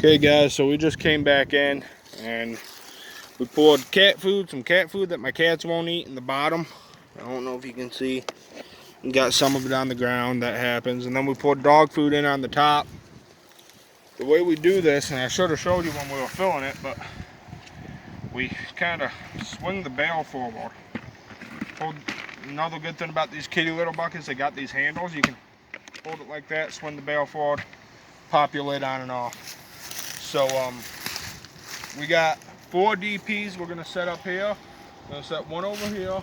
Okay guys, so we just came back in and we poured some cat food that my cats won't eat in the bottom. I don't know if you can see. We got some of it on the ground, that happens. And then we poured dog food in on the top. The way we do this, and I should have showed you when we were filling it, but we kind of swing the bale forward. Another good thing about these kitty litter buckets, they got these handles. You can hold it like that, swing the bale forward, pop your lid on and off. So we got 4 DPs we're gonna set up here. We're gonna set one over here,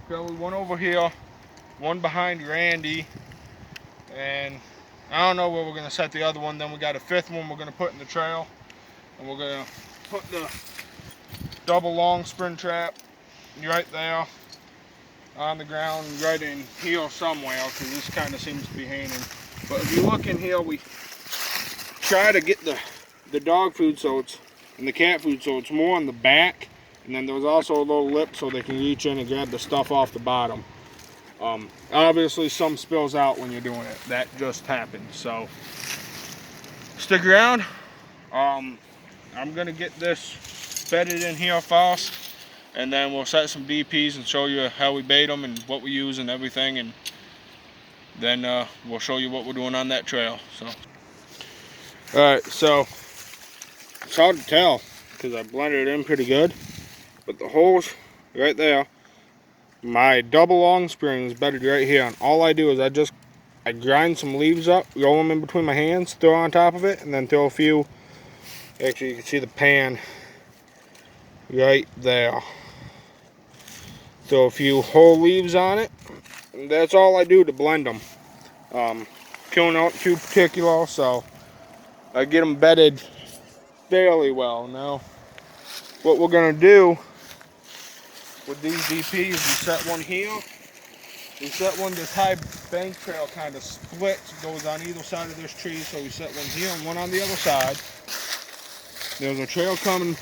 probably one over here, one behind Randy, and I don't know where we're gonna set the other one. Then we got a 5th one we're gonna put in the trail, and we're gonna put the double long spring trap right there on the ground, right in here somewhere, because this kind of seems to be hanging. But if you look in here, we try to get the dog food and the cat food so it's more on the back, and then there's also a little lip so they can reach in and grab the stuff off the bottom. Obviously some spills out when you're doing it. That just happened, so stick around. I'm gonna get this bedded in here first, and then we'll set some DPs and show you how we bait them and what we use and everything, and then we'll show you what we're doing on that trail. So alright, so it's hard to tell because I blended it in pretty good, but the holes right there, my double long spring is bedded right here, and all I do is I grind some leaves up, roll them in between my hands, throw on top of it, and then throw a few, actually you can see the pan right there, throw a few whole leaves on it, and that's all I do to blend them. Coon aren't too particular, so I get them bedded fairly well. Now what we're gonna do with these DPs, we set one here, we set one, this high bank trail kind of splits, goes on either side of this tree, so we set one here and one on the other side. There's a trail coming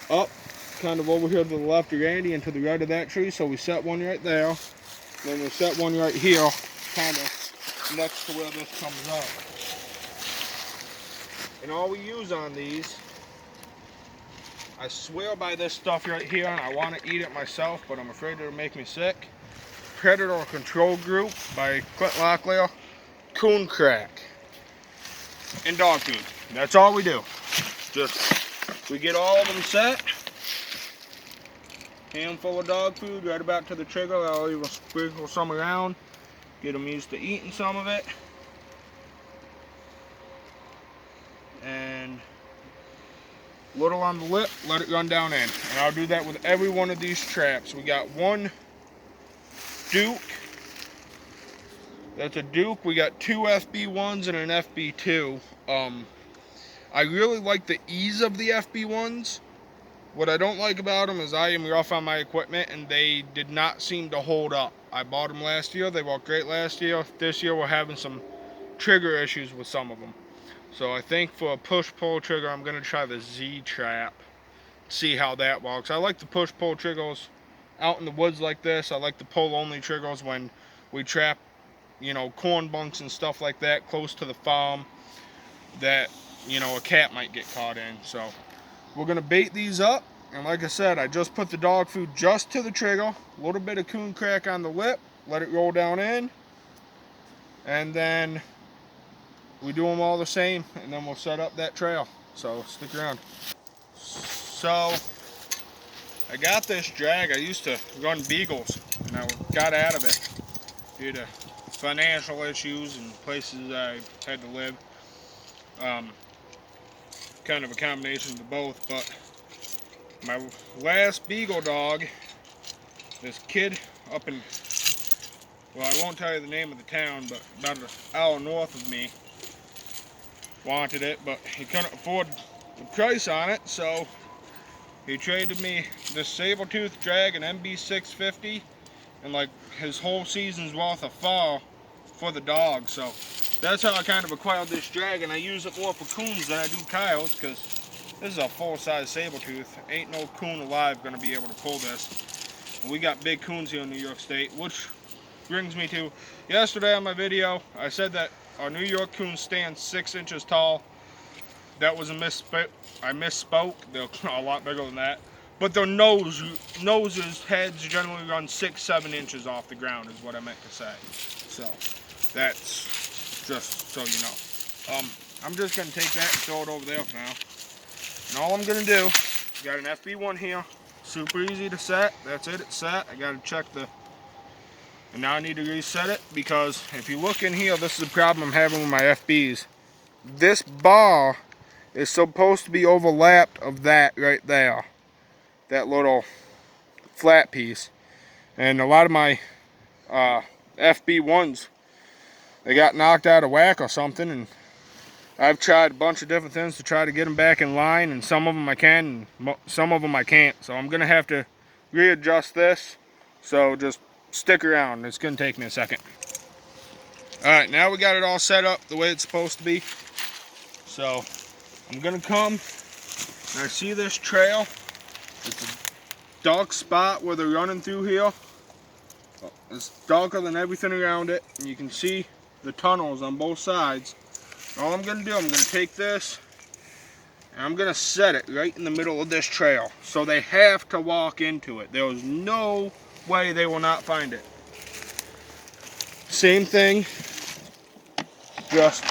up kind of over here to the left of Randy and to the right of that tree, so we set one right there. Then we set one right here, kind of next to where this comes up. And all we use on these, I swear by this stuff right here, and I want to eat it myself, but I'm afraid it'll make me sick. Predator Control Group by Clint Locklear, coon crack, and dog food. That's all we do. Just, we get all of them set. Handful of dog food right about to the trigger. I'll even sprinkle some around, get them used to eating some of it. And little on the lip, let it run down in. And I'll do that with every one of these traps. We got one Duke. That's a Duke. We got 2 FB1s and an FB2. I really like the ease of the FB1s. What I don't like about them is I am rough on my equipment, and they did not seem to hold up. I bought them last year. They worked great last year. This year we're having some trigger issues with some of them. So I think for a push-pull trigger, I'm going to try the Z-trap, see how that works. I like the push-pull triggers out in the woods like this. I like the pull-only triggers when we trap, you know, corn bunks and stuff like that close to the farm that, you know, a cat might get caught in. So we're going to bait these up. And like I said, I just put the dog food just to the trigger, a little bit of coon crack on the lip, let it roll down in, and then we do them all the same, and then we'll set up that trail. So stick around. So I got this drag. I used to run beagles, and I got out of it due to financial issues and places I had to live. Kind of a combination of both, but my last beagle dog, this kid up in, well, I won't tell you the name of the town, but about an hour north of me, wanted it, but he couldn't afford the price on it, so he traded me this saber-tooth drag, an MB650, and like his whole season's worth of fur for the dog. So that's how I kind of acquired this drag, and I use it more for coons than I do coyotes, because this is a full-size saber-tooth. Ain't no coon alive gonna be able to pull this. And we got big coons here in New York State, which brings me to yesterday on my video, I said that our New York coon stands 6 inches tall. that was a misspoke. I misspoke. They're a lot bigger than that. But their noses, heads generally run 6-7 inches off the ground is what I meant to say. So that's just so you know. I'm just gonna take that and throw it over there for now. And all I'm gonna do, got an FB1 here, super easy to set. That's it, it's set. I gotta check the, and now I need to reset it because if you look in here, this is the problem I'm having with my FBs. This bar is supposed to be overlapped of that right there, that little flat piece. And a lot of my FB1s, they got knocked out of whack or something, and I've tried a bunch of different things to try to get them back in line, and some of them I can, and some of them I can't. So I'm gonna have to readjust this. So just stick around, it's gonna take me a second. All right, now we got it all set up the way it's supposed to be. So I'm gonna come, and I see this trail. It's a dark spot where they're running through here. It's darker than everything around it, and you can see the tunnels on both sides. All I'm gonna do, I'm gonna take this, and I'm gonna set it right in the middle of this trail. So they have to walk into it. There's no way they will not find it. Same thing, just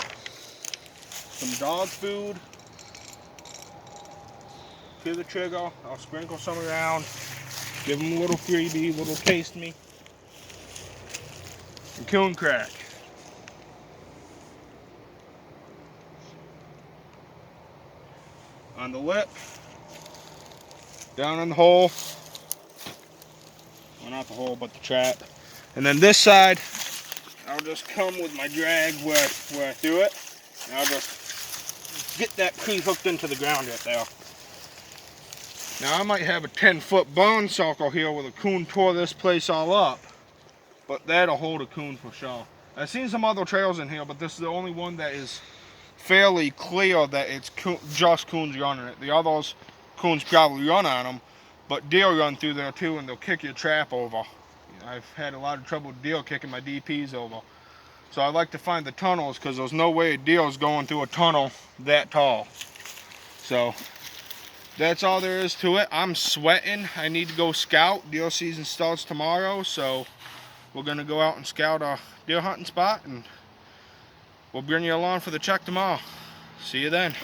some dog food. To the trigger, I'll sprinkle some around, give them a little freebie, a little taste me. And coon crack. On the lip, down in the hole, well, not the hole, but the trap. And then this side, I'll just come with my drag where I threw it, and I'll just get that pre-hooked into the ground right there. Now I might have a 10-foot bone circle here where the coon tore this place all up, but that'll hold a coon for sure. I've seen some other trails in here, but this is the only one that is fairly clear that it's just coons running it. The others, coons probably run on them, but deer run through there too, and they'll kick your trap over. I've had a lot of trouble with deer kicking my DPs over. So I like to find the tunnels because there's no way a deer is going through a tunnel that tall. So that's all there is to it. I'm sweating. I need to go scout. Deer season starts tomorrow, so we're gonna go out and scout a deer hunting spot, and we'll bring you along for the check tomorrow. See you then.